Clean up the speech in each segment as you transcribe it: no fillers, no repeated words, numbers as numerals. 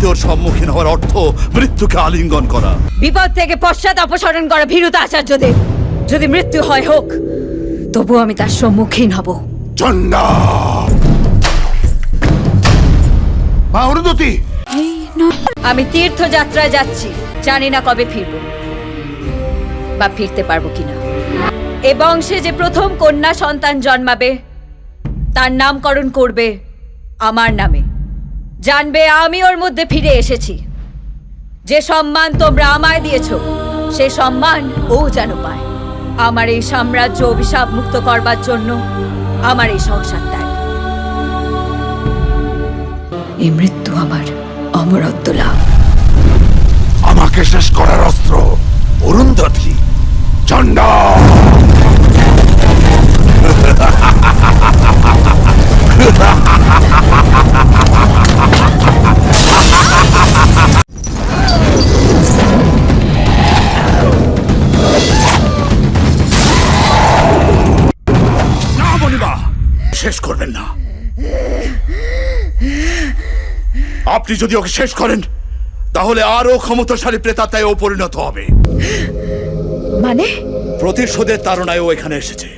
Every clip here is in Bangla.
মৃত্যুর সম্মুখীন হওয়ার অর্থ মৃত্যুকে আলিঙ্গন করা। বিপদ থেকে পশ্চাৎ অপসারণ করা ভীরুতা আচার্যদেব। যদি মৃত্যু হয় হোক, তবু আমি তার সম্মুখীন হব। চণ্ডা! মা অরুন্ধতী! আমি তীর্থযাত্রায় যাচ্ছি, জানি না কবে ফিরব বা ফিরতে পারবো কিনা। এ বংশে যে প্রথম কন্যা সন্তান জন্মাবে, তার নামকরণ করবে আমার নামে। জানবে আমি ওর মধ্যে ফিরে এসেছি। যে সম্মান তোমরা আমায় দিয়েছ, সে সম্মান ও যেন পায়। আমার এই সাম্রাজ্য অভিশাপ মুক্ত করবার জন্য আমার এই সংসার ত্যাগ। এই মৃত্যু আমার অমরত্ব লাভ। আমাকে শেষ করার অস্ত্র অরুন্ধতী। চণ্ডা! না মণিমা, শেষ করবেন না। আপনি যদি ওকে শেষ করেন, তাহলে আরো ক্ষমতাশালী প্রেতাত্মায় ও পরিণত হবে। মানে? প্রতিশোধের তাড়নায় ও এখানে এসেছে।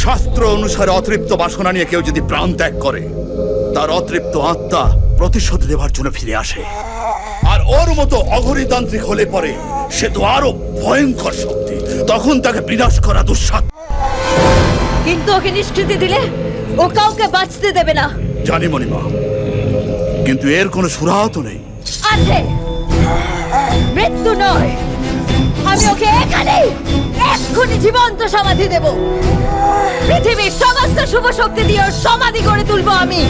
শাস্ত্র অনুসারে অতৃপ্ত বাসনা নিয়ে কেউ যদি প্রাণ ত্যাগ করে, তার অতৃপ্ত আত্মা প্রতিশোধ দেওয়ার জন্য ফিরে আসে। আর ওর মতো অঘরিতান্ত্রিক হলে পরে সে তো আরো ভয়ঙ্কর শক্তি। তখন তাকে বিনাশ করা দুঃসাধ্য। কিন্তু ওকে নিষ্কৃতি দিলে ও কাউকে বাঁচতে দেবে না। জানি মণিমা, কিন্তু এর কোনো সুরাহা নেই। আছে, মৃত্যু নয়। আমি ওকে এখানে এক্ষুনি জীবন্ত সমাধি দেব। পৃথিবীর সমস্ত শুভ শক্তি দিয়ে ওর সমাধি করে তুলবো আমি।